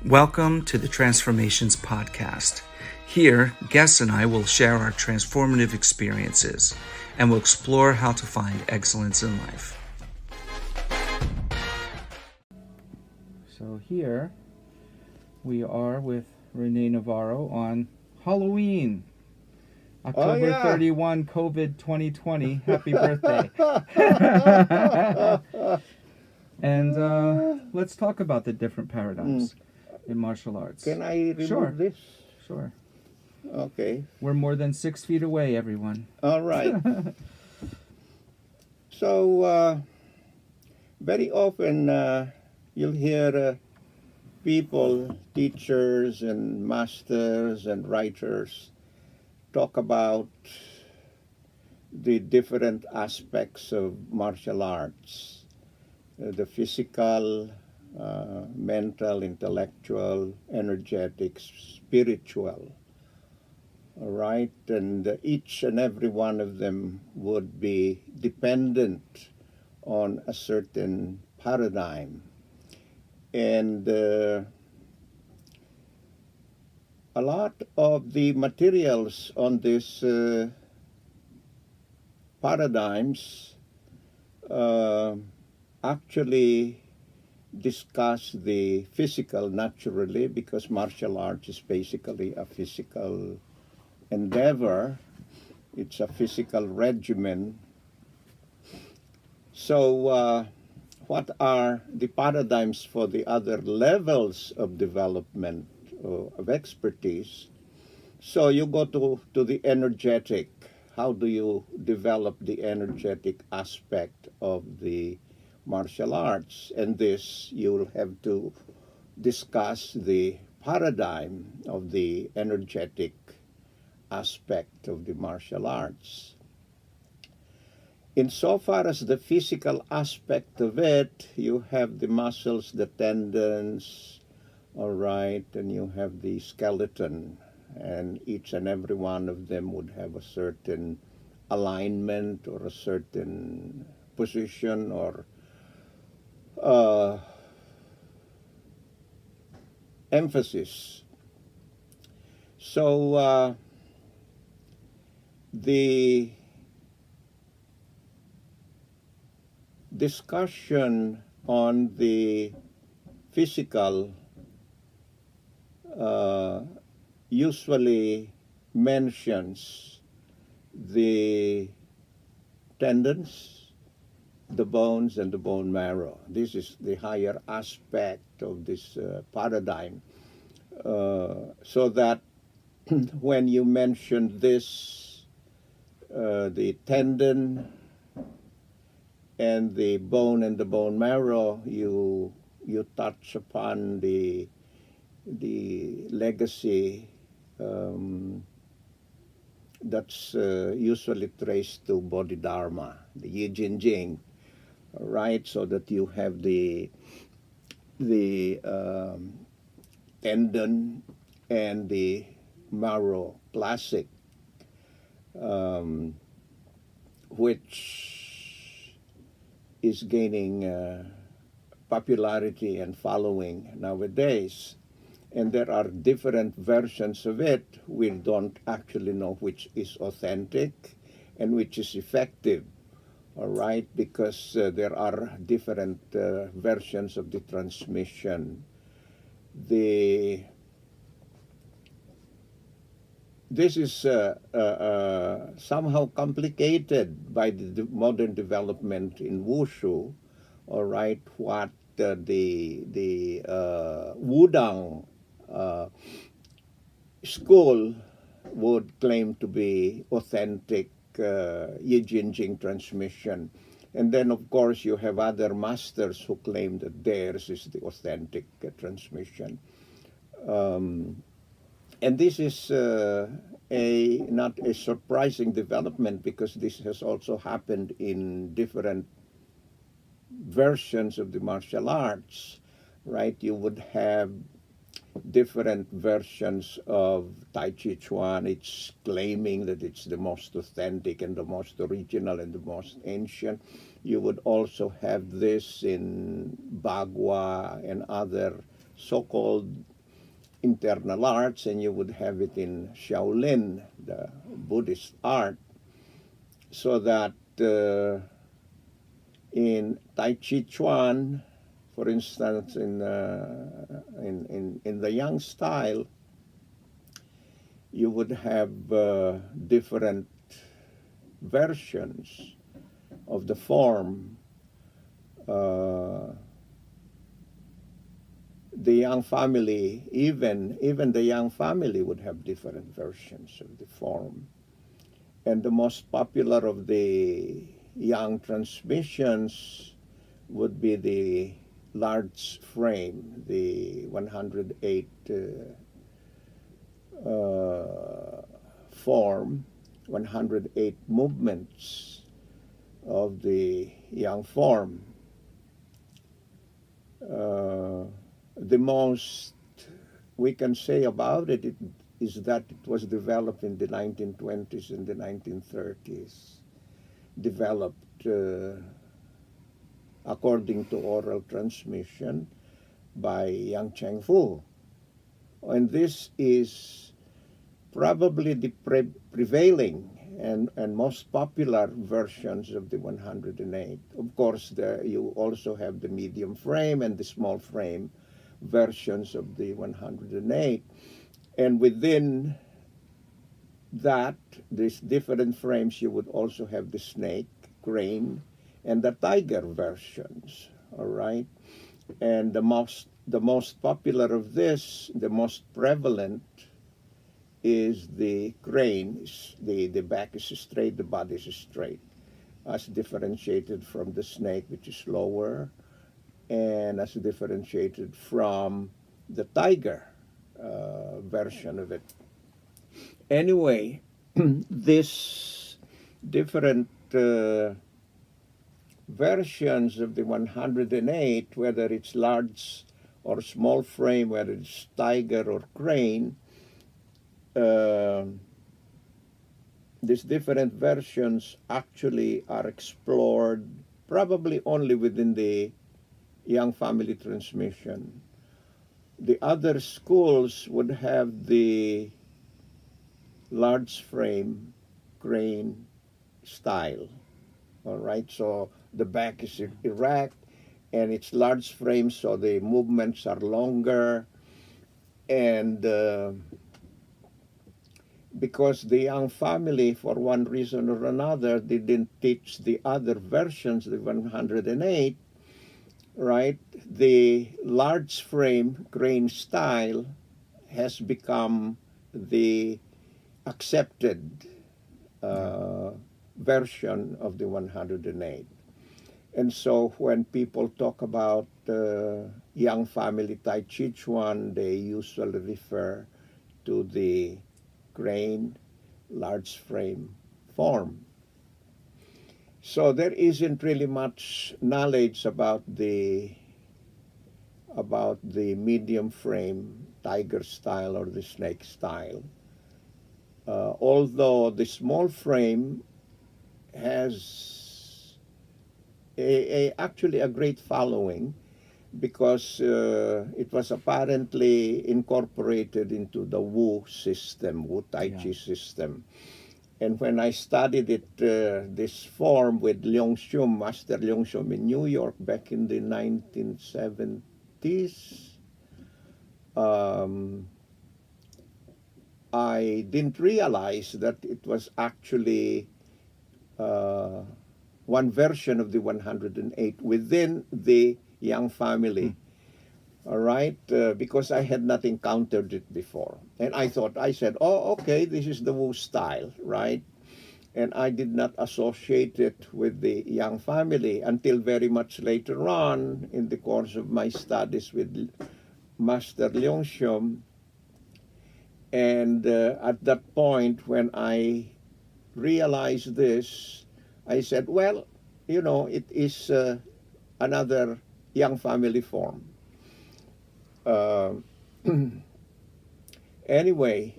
Welcome to the Transformations Podcast. Here, guests and I will share our transformative experiences and will explore how to find excellence in life. So here we are with Rene Navarro on Halloween. October 31, COVID 2020. Happy birthday. And let's talk about the different paradigms in martial arts. Can I remove this? Sure. Okay. We're more than 6 feet away, everyone. All right. So, very often you'll hear people, teachers and masters and writers talk about the different aspects of martial arts, the physical, mental, intellectual, energetic, spiritual, all right? And each and every one of them would be dependent on a certain paradigm. And a lot of the materials on these paradigms actually discuss the physical naturally, because martial arts is basically a physical endeavor. It's a physical regimen. So what are the paradigms for the other levels of development of expertise? So you go to the energetic. How do you develop the energetic aspect of the martial arts? And this, you will have to discuss the paradigm of the energetic aspect of the martial arts. Insofar as the physical aspect of it, you have the muscles, the tendons, all right, and you have the skeleton, and each and every one of them would have a certain alignment or a certain position or emphasis. So the discussion on the physical usually mentions the tendons, the bones, and the bone marrow. This is the higher aspect of this paradigm. So that when you mention this, the tendon and the bone and the bone marrow, you touch upon the legacy that's usually traced to Bodhidharma, the Jin Jing, right? So that you have the tendon and the marrow classic, which is gaining popularity and following nowadays. And there are different versions of it. We don't actually know which is authentic and which is effective, all right? Because there are different versions of the transmission. This is somehow complicated by the modern development in Wushu, all right? What the Wudang school would claim to be authentic Jin Jing transmission. And then, of course, you have other masters who claim that theirs is the authentic transmission. And this is not a surprising development, because this has also happened in different versions of the martial arts, right? You would have different versions of Tai Chi Chuan. It's claiming that it's the most authentic and the most original and the most ancient. You would also have this in Bagua and other so-called internal arts, and you would have it in Shaolin, the Buddhist art, so that in Tai Chi Chuan, for instance, in the Yang style, you would have different versions of the form. The Yang family, even the Yang family would have different versions of the form. And the most popular of the Yang transmissions would be the large frame, the 108 form, 108 movements of the Yang form. The most we can say about it is that it was developed in the 1920s and the 1930s, developed according to oral transmission by Yang Cheng Fu. And this is probably the prevailing and most popular versions of the 108. Of course, you also have the medium frame and the small frame versions of the 108. And within that, these different frames, you would also have the snake, crane, and the tiger versions, all right? And the most popular of this, the most prevalent, is the crane. The back is straight, the body is straight, as differentiated from the snake, which is lower, and as differentiated from the tiger version of it. Anyway, this different versions of the 108, whether it's large or small frame, whether it's tiger or crane, these different versions actually are explored probably only within the Yang family transmission. The other schools would have the large frame crane style, all right? So the back is erect and it's large frame, so the movements are longer. And because the Yang family, for one reason or another, they didn't teach the other versions, the 108, right? The large frame crane style has become the accepted version of the 108. And so when people talk about Yang family Tai Chi Chuan, they usually refer to the crane, large frame form. So there isn't really much knowledge about the medium frame tiger style or the snake style. Although the small frame has actually a great following, because it was apparently incorporated into the Wu system, Wu Tai Chi system. And when I studied it, this form with Leung Shum, Master Leung Shum in New York back in the 1970s, I didn't realize that it was actually one version of the 108 within the Yang family, all right? Because I had not encountered it before. And I said, oh, okay, this is the Wu style, right? And I did not associate it with the Yang family until very much later on in the course of my studies with Master Leung Shum. And at that point, when I realized this, I said, well, you know, it is another Yang family form. Anyway,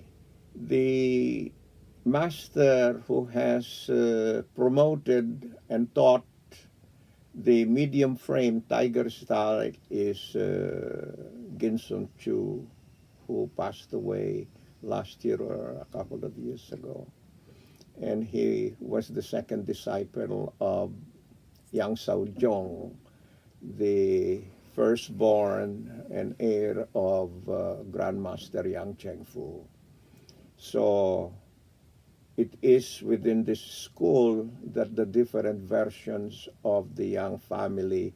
the master who has promoted and taught the medium frame tiger style is Ginsun Chu who passed away last year or a couple of years ago. And he was the second disciple of Yang Saojong, the firstborn and heir of Grandmaster Yang Chengfu. So it is within this school that the different versions of the Yang family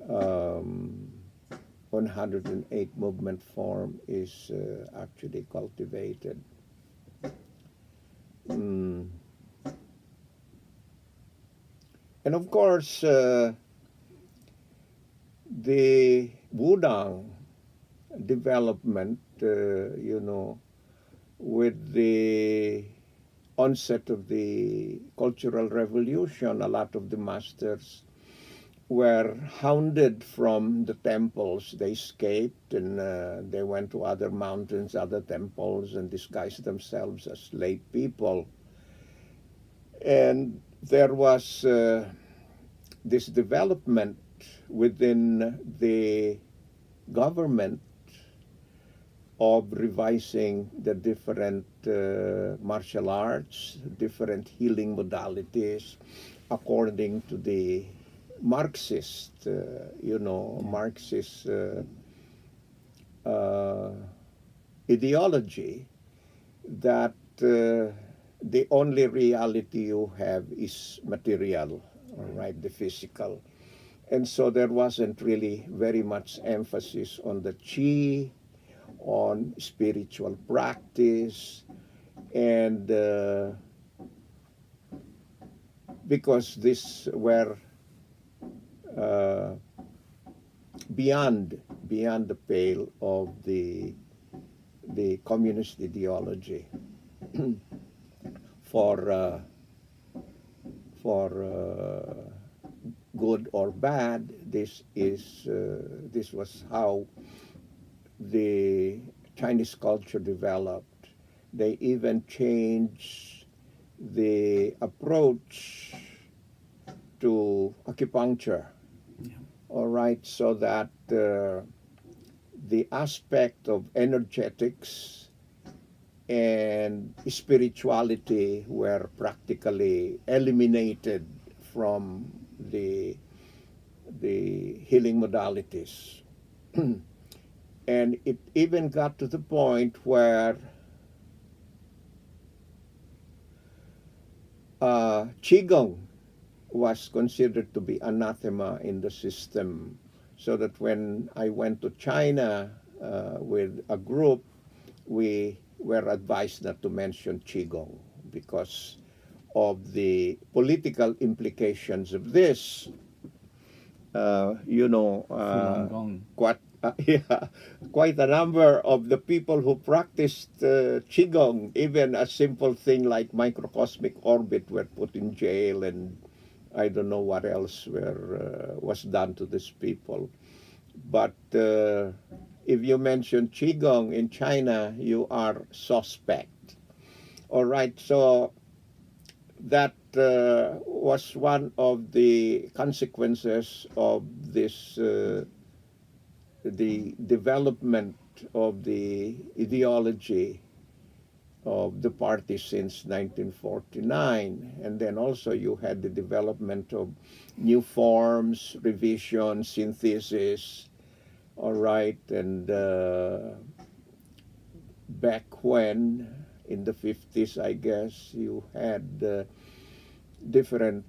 108 movement form is actually cultivated. And of course, the Wudang development, with the onset of the Cultural Revolution, a lot of the masters were hounded from the temples. They escaped and they went to other mountains, other temples, and disguised themselves as lay people. And there was this development within the government of revising the different martial arts, different healing modalities, according to the Marxist, Marxist ideology that the only reality you have is material, all right, the physical. And so there wasn't really very much emphasis on the Qi, on spiritual practice, and because these were beyond the pale of the communist ideology. for good or bad, this was how the Chinese culture developed. They even changed the approach to acupuncture. Yeah. All right, so that the aspect of energetics and spirituality were practically eliminated from the healing modalities. And it even got to the point where qigong was considered to be anathema in the system, so that when I went to China with a group, we were advised not to mention qigong because of the political implications of this. Quite a number of the people who practiced qigong, even a simple thing like microcosmic orbit, were put in jail, and I don't know what else was done to these people. But if you mention qigong in China, you are suspect. All right, so that was one of the consequences of this, the development of the ideology of the party since 1949. And then also you had the development of new forms, revision, synthesis, all right, and back when, in the 50s, I guess, you had different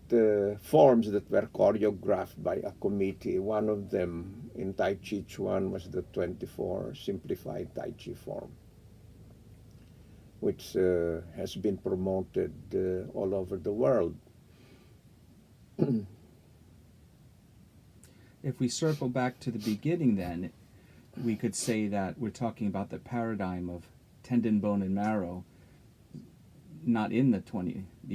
forms that were choreographed by a committee. One of them in Tai Chi Chuan was the 24 simplified Tai Chi form, which has been promoted all over the world. If we circle back to the beginning, then, we could say that we're talking about the paradigm of tendon, bone, and marrow, not in the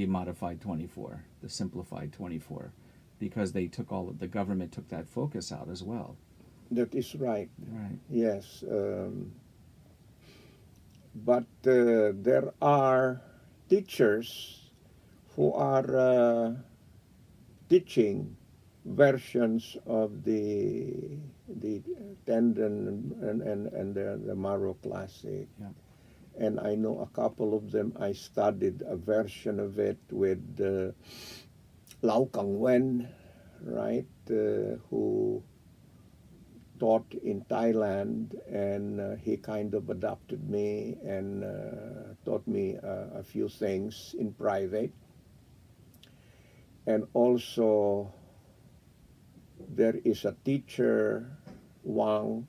modified 24, the simplified 24, because they took the government took that focus out as well. That is right. Right. Yes. But there are teachers who are teaching versions of the tendon and the Marrow classic. Yeah. And I know a couple of them. I studied a version of it with Lau Kang Wen, right, who taught in Thailand, and he kind of adopted me and taught me a few things in private. And also, there is a teacher, Wang,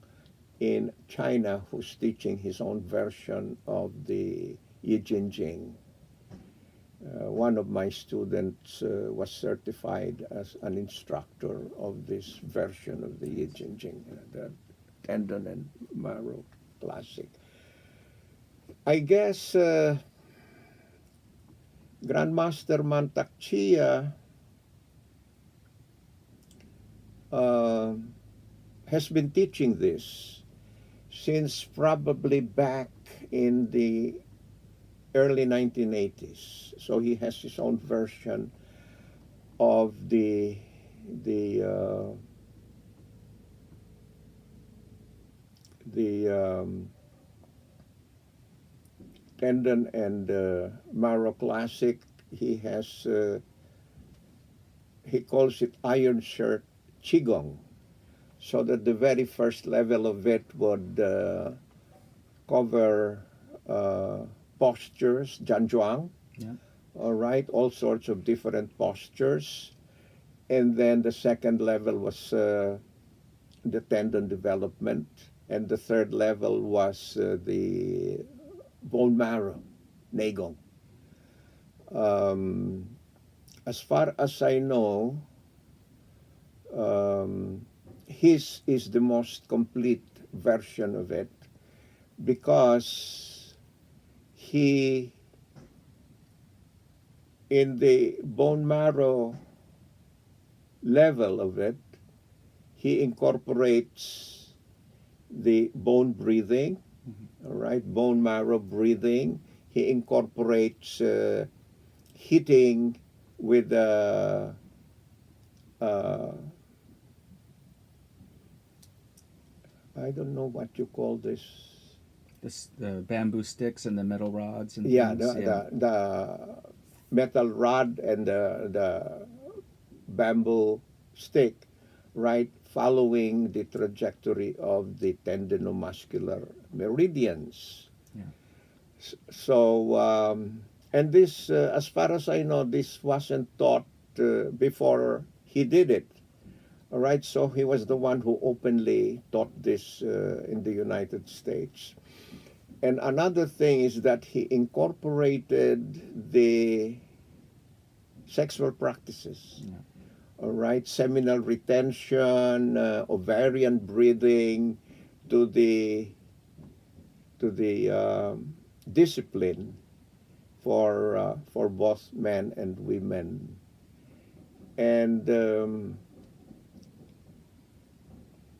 in China who's teaching his own version of the Jin Jing. One of my students was certified as an instructor of this version of the Jin Jing, the tendon and marrow classic. I guess Grandmaster Mantak Chia has been teaching this since probably back in the early 1980s. So he has his own version of the tendon and marrow classic. He has he calls it iron shirt qigong, so that the very first level of it would cover postures, janjuang, Yeah. all right, all sorts of different postures. And then the second level was the tendon development. And the third level was the bone marrow, negong. As far as I know, his is the most complete version of it, because he, in the bone marrow level of it, he incorporates the bone breathing, all right, bone marrow breathing. He incorporates hitting with I don't know what you call this. The bamboo sticks and the metal rods and Yeah, things. the metal rod and the bamboo stick, right, following the trajectory of the tendinomuscular meridians. Yeah. So, and this, as far as I know, this wasn't taught before he did it. All right, so he was the one who openly taught this in the United States. And another thing is that he incorporated the sexual practices. Yeah. All right, seminal retention, ovarian breathing, to the discipline for both men and women. And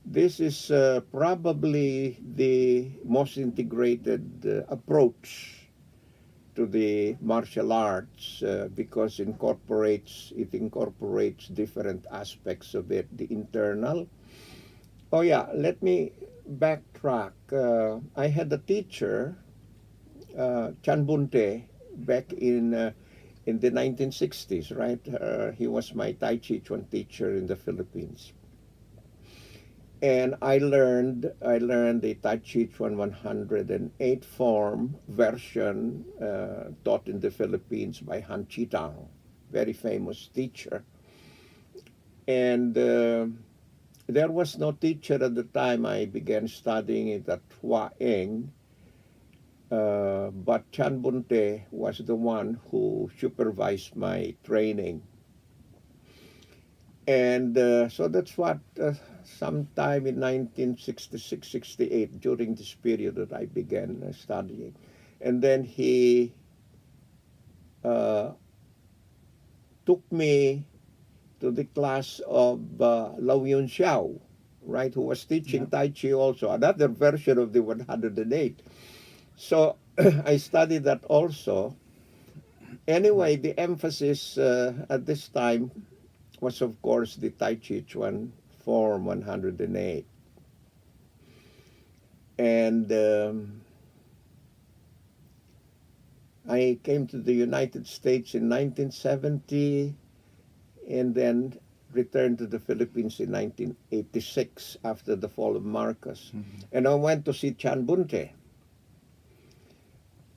this is probably the most integrated approach to the martial arts, because it incorporates different aspects of it, the internal. Oh yeah, let me backtrack. I had a teacher, Chan Bunte, back in the 1960s, right? He was my Tai Chi Chuan teacher in the Philippines. And I learned the Tai Chi Chuan 108 form version taught in the Philippines by Han Chi Tang, very famous teacher. And there was no teacher at the time I began studying it at Huangshan, but Chan Bunte was the one who supervised my training. And so that's what, sometime in 1966-68, during this period that I began studying. And then he took me to the class of Lau Yun Xiao, right, who was teaching Tai Chi also, another version of the 108. So I studied that also. Anyway, the emphasis at this time was, of course, the Tai Chi Chuan Form 108. And I came to the United States in 1970 and then returned to the Philippines in 1986 after the fall of Marcos. And I went to see Chan Bunte.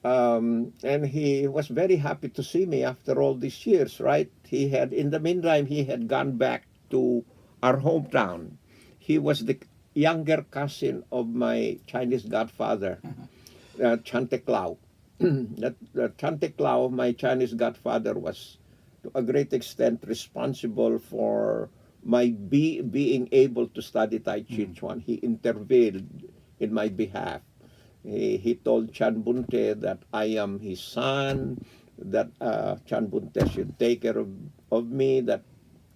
And he was very happy to see me after all these years, right? He had, in the meantime, he had gone back to our hometown. He was the younger cousin of my Chinese godfather, Chan Te Clau. Chan Te Clau, my Chinese godfather, was to a great extent responsible for my being able to study Tai Chi Chuan. He intervened in my behalf. He told Chan Bunte that I am his son, that Chan Bunte should take care of me, that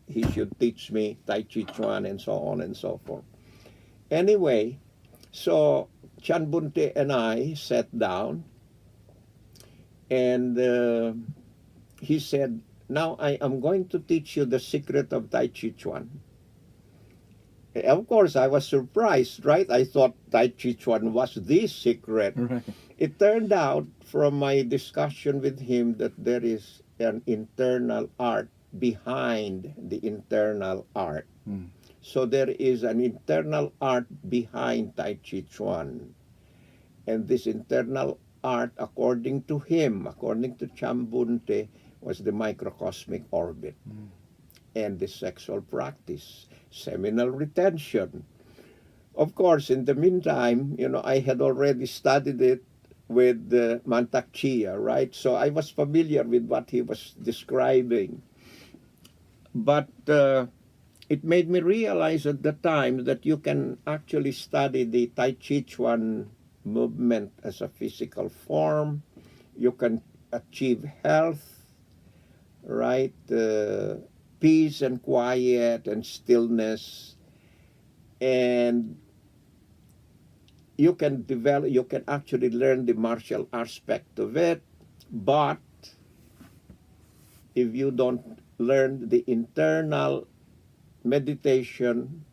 he should teach me Tai Chi Chuan, and so on and so forth. Anyway, so Chan Bunte and I sat down, and he said, now I am going to teach you the secret of Tai Chi Chuan. Of course, I was surprised, right? I thought Tai Chi Chuan was the secret. Right. It turned out from my discussion with him that there is an internal art behind the internal art. So there is an internal art behind Tai Chi Chuan. And this internal art, according to him, according to Chan Bunte, was the microcosmic orbit and the sexual practice, seminal retention. Of course, in the meantime, I had already studied it with Mantak Chia, right? So I was familiar with what he was describing. But it made me realize at the time that you can actually study the Tai Chi Chuan movement as a physical form. You can achieve health, right? Peace and quiet and stillness. And you can develop, you can actually learn the martial aspect of it. But if you don't learn the internal meditation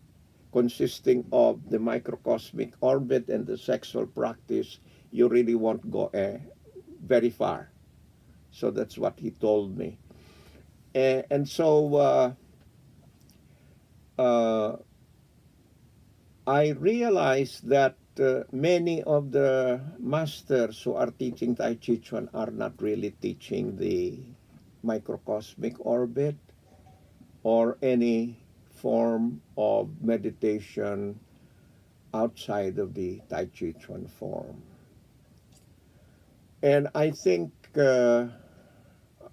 consisting of the microcosmic orbit and the sexual practice, you really won't go very far. So that's what he told me. And so I realized that many of the masters who are teaching Tai Chi Chuan are not really teaching the microcosmic orbit or any form of meditation outside of the Tai Chi Chuan form. And I think there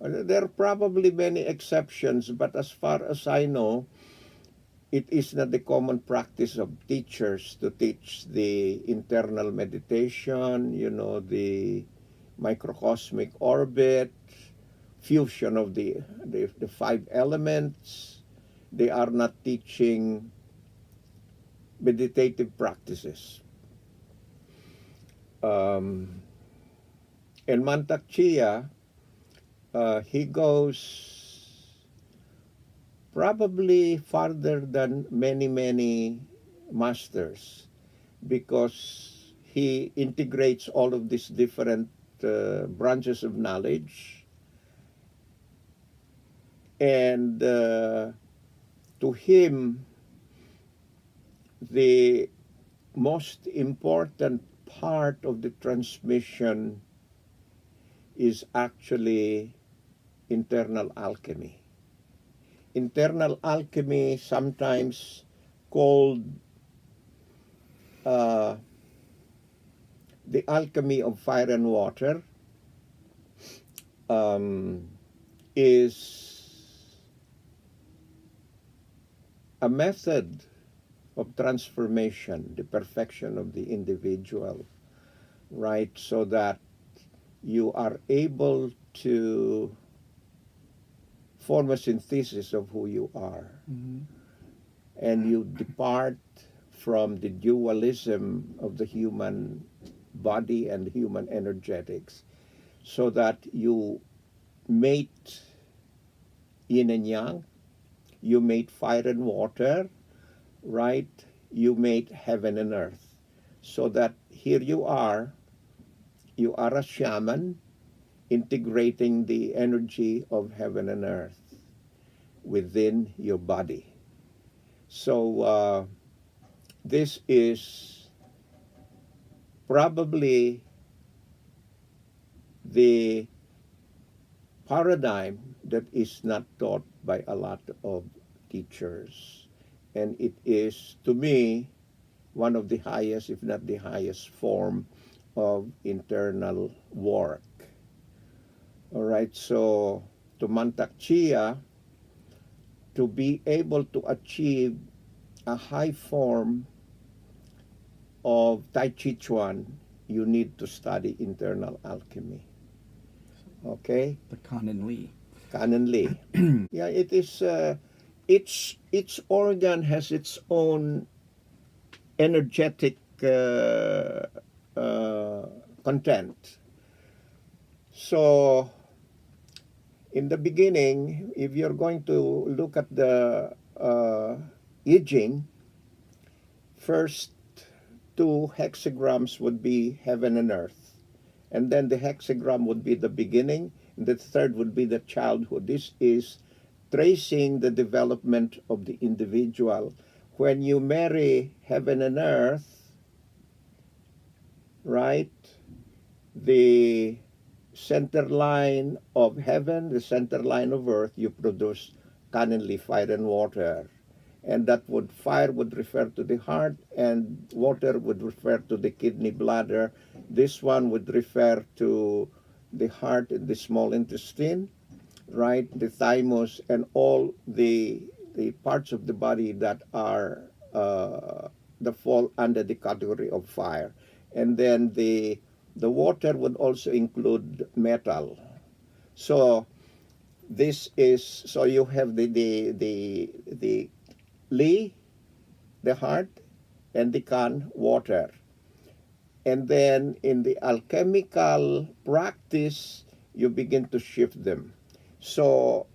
are probably many exceptions, but as far as I know, it is not the common practice of teachers to teach the internal meditation, the microcosmic orbit, fusion of the 5 elements. They are not teaching meditative practices. And Mantak Chia, he goes probably farther than many masters, because he integrates all of these different branches of knowledge. And to him, the most important part of the transmission is actually internal alchemy. Internal alchemy, sometimes called the alchemy of fire and water, is a method of transformation, the perfection of the individual, right? So that you are able to form a synthesis of who you are. And you depart from the dualism of the human body and human energetics, so that you mate yin and yang, You made fire and water, right? You made heaven and earth. So that here you are a shaman integrating the energy of heaven and earth within your body. So this is probably the paradigm that is not taught by a lot of teachers. And it is, to me, one of the highest, if not the highest, form of internal work. All right, so to Mantak Chia, to be able to achieve a high form of Tai Chi Chuan, you need to study internal alchemy. Okay? The Kanan Li. Canon Lei. Yeah, it is, each organ has its own energetic content. So, in the beginning, if you're going to look at the I-Ching, first two hexagrams would be heaven and earth. And then the hexagram would be the beginning, and the third would be the childhood. This is tracing the development of the individual. When you marry heaven and earth, right, the center line of heaven, the center line of earth, you produce commonly fire and water. And that would, fire would refer to the heart, and water would refer to the kidney bladder. This one would refer to the heart and the small intestine, right, the thymus, and all the parts of the body that are that fall under the category of fire. And then the water would also include metal. So this is, so you have the Li, the heart, and the Kan, water. And then in the alchemical practice, you begin to shift them. So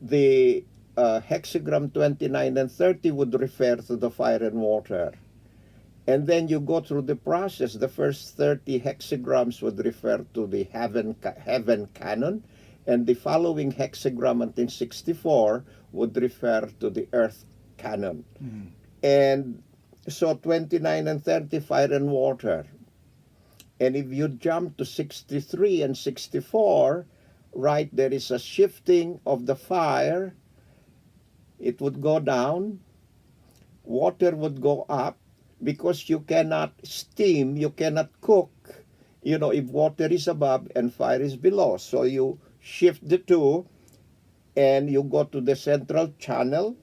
the hexagram 29 and 30 would refer to the fire and water. And then you go through the process. The first 30 hexagrams would refer to the heaven canon, and the following hexagram until 64 would refer to the earth canon. Mm-hmm. And so 29 and 30, fire and water. And if you jump to 63 and 64, right, there is a shifting of the fire. It would go down. Water would go up, because you cannot steam, you cannot cook, you know, if water is above and fire is below. So you shift the two, and you go to the central channel,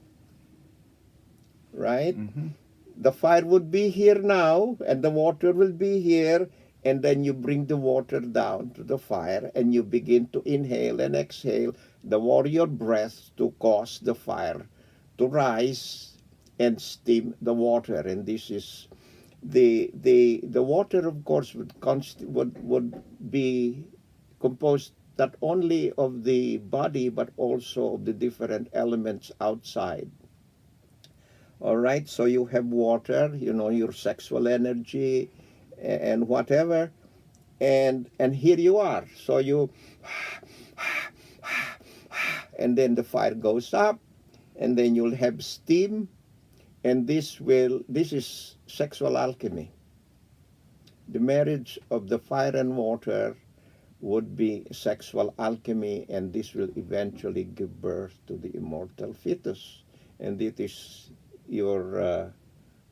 right? Mm-hmm. The fire would be here now, and the water will be here, and then you bring the water down to the fire, and you begin to inhale and exhale the warrior breath to cause the fire to rise and steam the water. And this is the water, of course, would be composed not only of the body but also of the different elements outside. All right, so you have water, you know, your sexual energy and whatever, and here you are. So you, and then the fire goes up, and then you'll have steam. And this is sexual alchemy. The marriage of the fire and water would be sexual alchemy, and this will eventually give birth to the immortal fetus. And it is your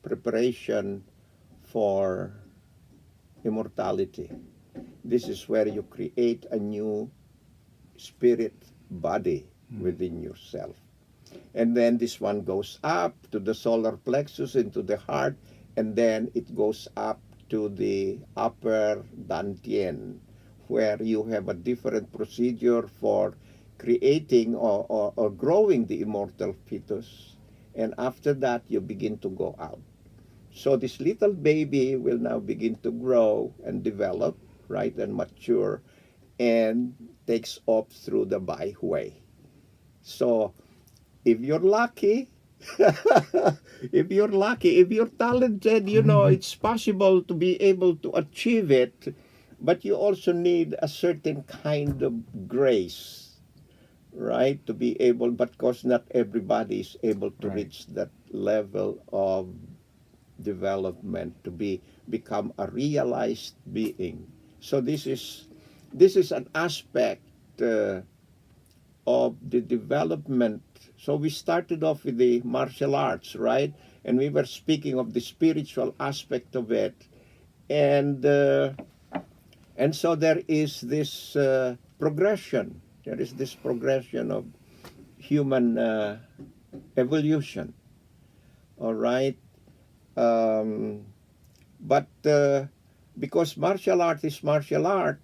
preparation for immortality. This is where you create a new spirit body within yourself. And then this one goes up to the solar plexus, into the heart, and then it goes up to the upper dantian, where you have a different procedure for creating or growing the immortal fetus. And after that, you begin to go out. So this little baby will now begin to grow and develop, right, and mature, and takes off through the byway. So if you're lucky, if you're lucky, if you're talented, you know, it's possible to be able to achieve it, but you also need a certain kind of grace, right? To be able, but because not everybody is able to Right. reach that level of development to become a realized being. So this is an aspect of the development. So we started off with the martial arts, right? And we were speaking of the spiritual aspect of it, and so there is this progression. There is this progression of human evolution. All right. But because martial art is martial art,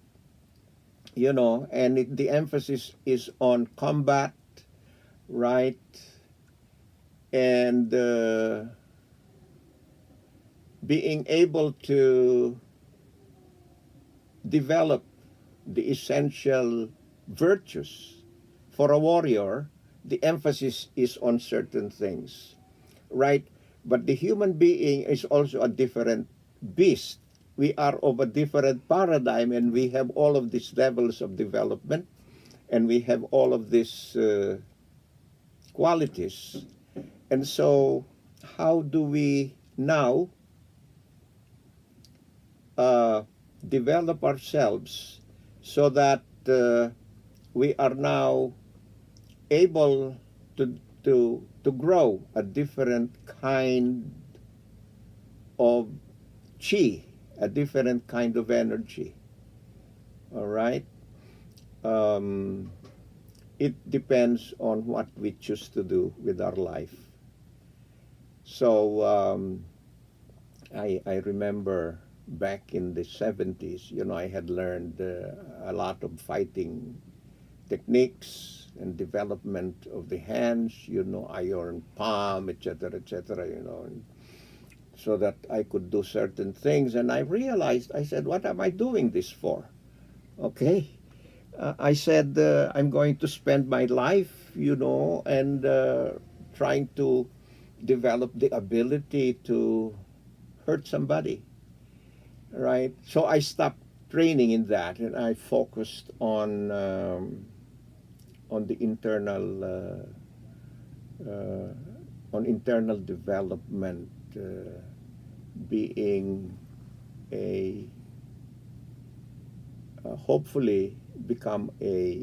you know, and the emphasis is on combat, right? And being able to develop the essential virtues for a warrior, the emphasis is on certain things, right? But the human being is also a different beast. We are of a different paradigm, and we have all of these levels of development, and we have all of these qualities. And so how do we now develop ourselves so that we are now able to grow a different kind of chi, a different kind of energy. All right? It depends on what we choose to do with our life. So I remember back in the 70s, you know, I had learned a lot of fighting techniques and development of the hands, you know, iron palm, etc., you know, so that I could do certain things. And I realized, I said, what am I doing this for? Okay. I said, I'm going to spend my life, you know, and trying to develop the ability to hurt somebody, right? So I stopped training in that, and I focused on the internal development, being a hopefully become a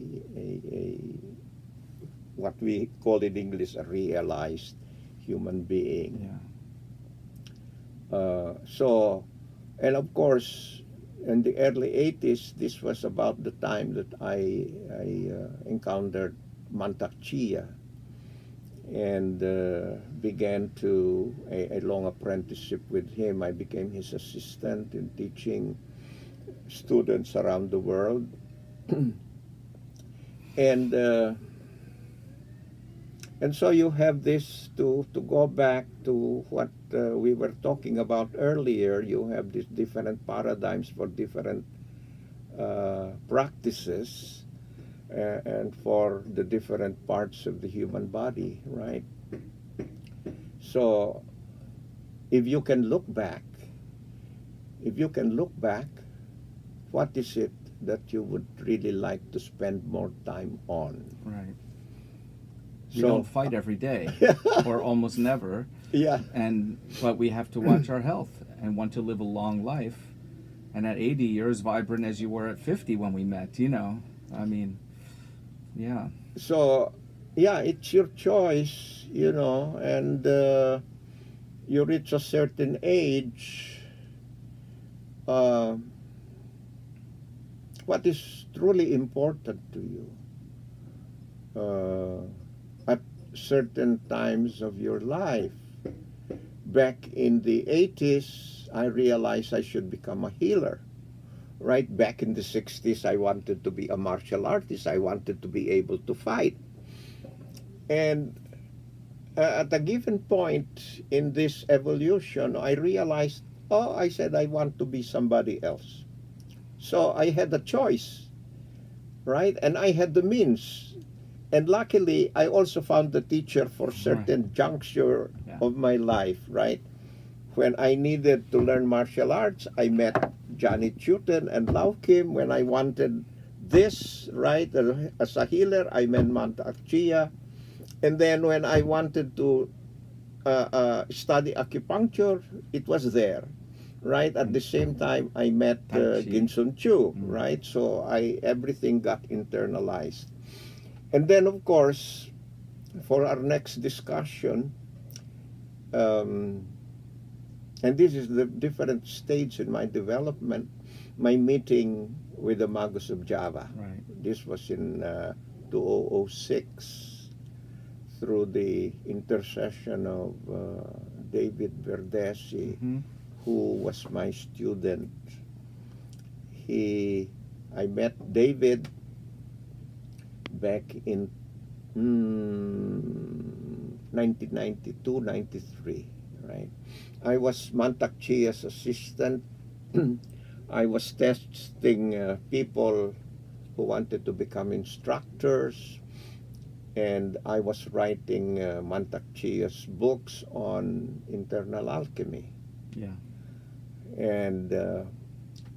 what we call in English a realized human being. Yeah. So, and of course, in the early 80s, this was about the time that I encountered Mantak Chia and began to a long apprenticeship with him. I became his assistant in teaching students around the world. And so you have this, to go back to what we were talking about earlier, you have these different paradigms for different practices and for the different parts of the human body, right? So if you can look back, what is it that you would really like to spend more time on? Right. We So- don't fight every day, or almost never, Yeah. but we have to watch our health and want to live a long life. And at 80, you're as vibrant as you were at 50 when we met, you know. I mean, yeah. So, yeah, it's your choice, you know, and you reach a certain age. What is truly important to you at certain times of your life? Back in the 80s, I realized I should become a healer. Right back in the 60s, I wanted to be a martial artist. I wanted to be able to fight. And at a given point in this evolution, I realized, I said I want to be somebody else. So I had a choice, right? And I had the means. And luckily, I also found the teacher for certain juncture Yeah. of my life, right? When I needed to learn martial arts, I met Johnny Chutin and Lau Kim. When I wanted this, right, as a healer, I met Mantak Chia. And then when I wanted to study acupuncture, it was there, right? At the same time, I met Tai Chi. Ginsun Chu, Mm. right? So everything got internalized. And then, of course, for our next discussion, and this is the different stage in my development, my meeting with the Magus of Java. Right. This was in 2006 through the intercession of David Verdesi, Hmm. who was my student. I met David back in 1992, 93, right? I was Mantak Chia's assistant. I was testing people who wanted to become instructors, and I was writing Mantak Chia's books on internal alchemy. Yeah. And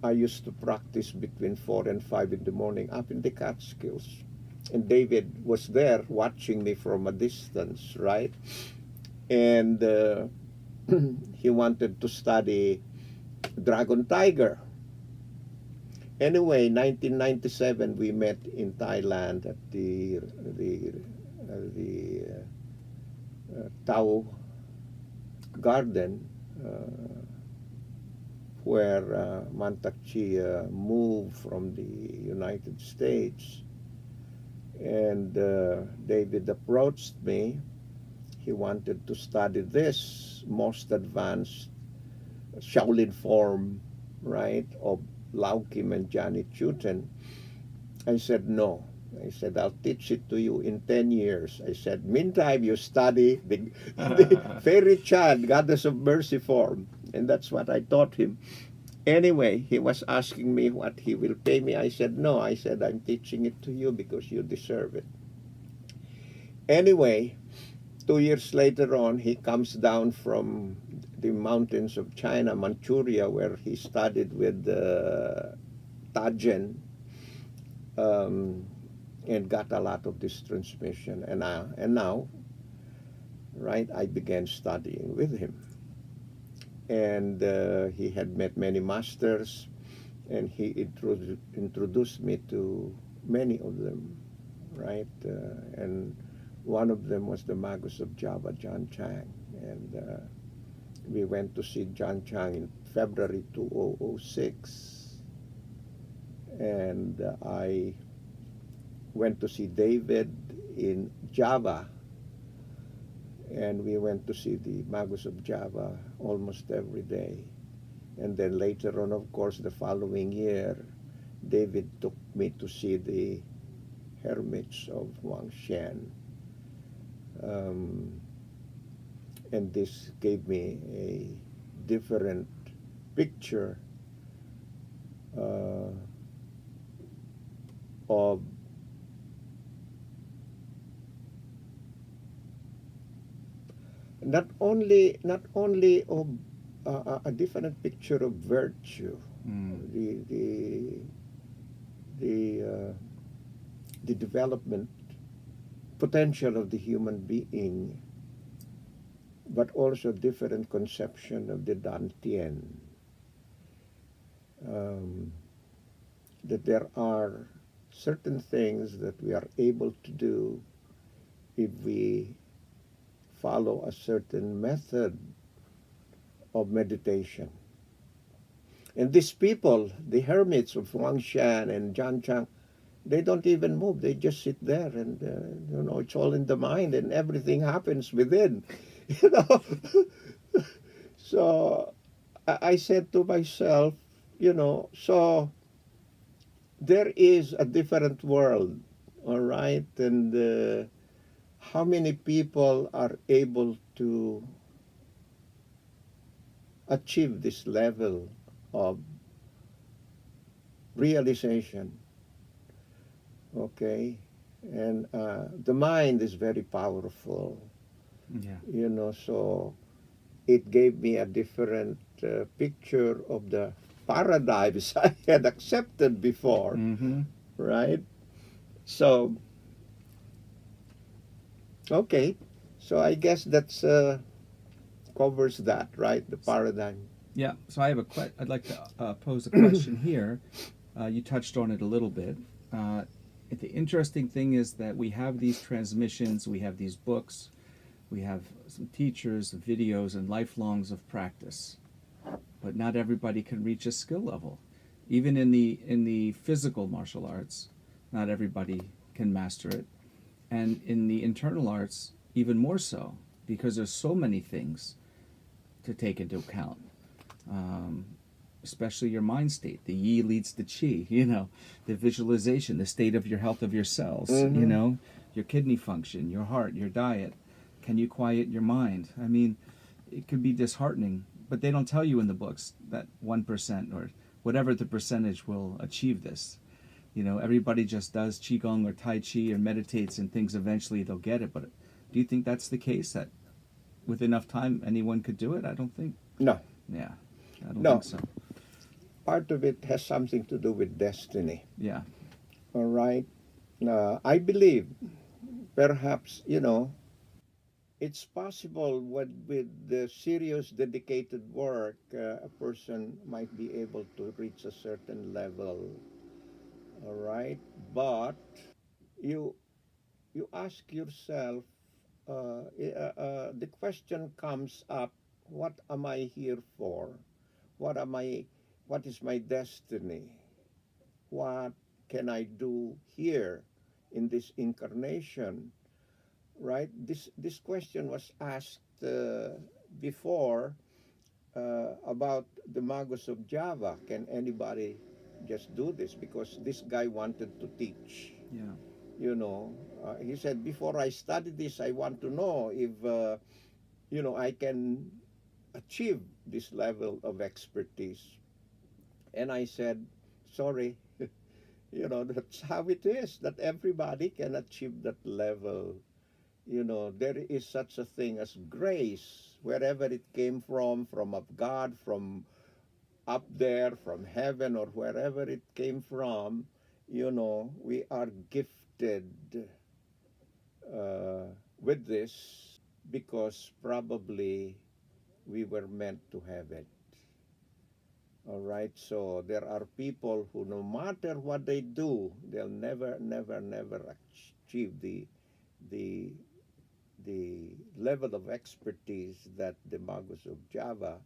I used to practice between 4 and 5 in the morning up in the Catskills. And David was there watching me from a distance, right? And he wanted to study Dragon Tiger. Anyway, 1997, we met in Thailand at the Tao Garden, where Mantak Chia moved from the United States. And David approached me. He wanted to study this most advanced Shaolin form, right, of Lau Kim and Johnny Chutin. I said, no. I said, I'll teach it to you in 10 years. I said, meantime, you study the Fairy Chan, Goddess of Mercy form. And that's what I taught him. Anyway, he was asking me what he will pay me. I said, no. I said, I'm teaching it to you because you deserve it. Anyway, 2 years later on, he comes down from the mountains of China, Manchuria, where he studied with Tajen, and got a lot of this transmission. And now, right, I began studying with him. And he had met many masters, and he introduced me to many of them, right? And one of them was the Magus of Java, John Chang. And we went to see John Chang in February 2006. And I went to see David in Java. And we went to see the Magus of Java almost every day. And then later on, of course, the following year, David took me to see the hermits of Huangshan. And this gave me a different picture of not only of a different picture of virtue, the development potential of the human being, but also different conception of the Dantian. That there are certain things that we are able to do if we follow a certain method of meditation. And these people, the hermits of Huangshan and John Chang, they don't even move. They just sit there, and it's all in the mind, and everything happens within. So I said to myself, so there is a different world, all right? And how many people are able to achieve this level of realization? Okay, And the mind is very powerful, Yeah. you know, so it gave me a different picture of the paradigms I had accepted before, Mm-hmm. right? So, okay. So I guess that's covers that, right? The paradigm. Yeah. So I have I'd like to pose a question here. You touched on it a little bit. The interesting thing is that we have these transmissions, we have these books, we have some teachers, videos, and lifelongs of practice. But not everybody can reach a skill level. Even in the physical martial arts, not everybody can master it. And in the internal arts, even more so, because there's so many things to take into account. Um, Especially your mind state. The yi leads the qi, the visualization, the state of your health of your cells, Mm-hmm. your kidney function, your heart, your diet. Can you quiet your mind? I mean, it could be disheartening, but they don't tell you in the books that 1% or whatever the percentage will achieve this. Everybody just does qigong or tai chi or meditates and thinks eventually they'll get it. But do you think that's the case, that with enough time anyone could do it? I don't think. No, Yeah, I don't no. think so. Part of it has something to do with destiny. Yeah. All right. I believe perhaps, it's possible with the serious dedicated work, a person might be able to reach a certain level. All right. But you you ask yourself, the question comes up, what am I here for? What am I, what is my destiny? What can I do here in this incarnation? Right? This question was asked before about the Magus of Java. Can anybody just do this? Because this guy wanted to teach. Yeah. He said, before I study this, I want to know if I can achieve this level of expertise. And I said, sorry, that's how it is, that everybody can achieve that level. There is such a thing as grace, wherever it came from of God, from up there, from heaven, or wherever it came from. We are gifted with this because probably we were meant to have it. All right, so there are people who, no matter what they do, they'll never, never, never achieve the the level of expertise that the Magus of Java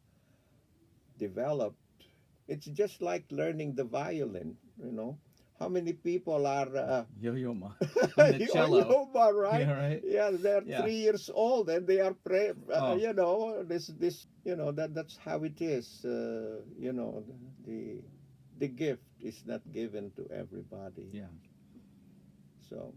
developed. It's just like learning the violin. How many people are Yo-yo ma. And the cello. Yoba, right? Yeah, right? Yeah, they're Yeah. 3 years old and they are Oh. that's how it is. The gift is not given to everybody. Yeah. So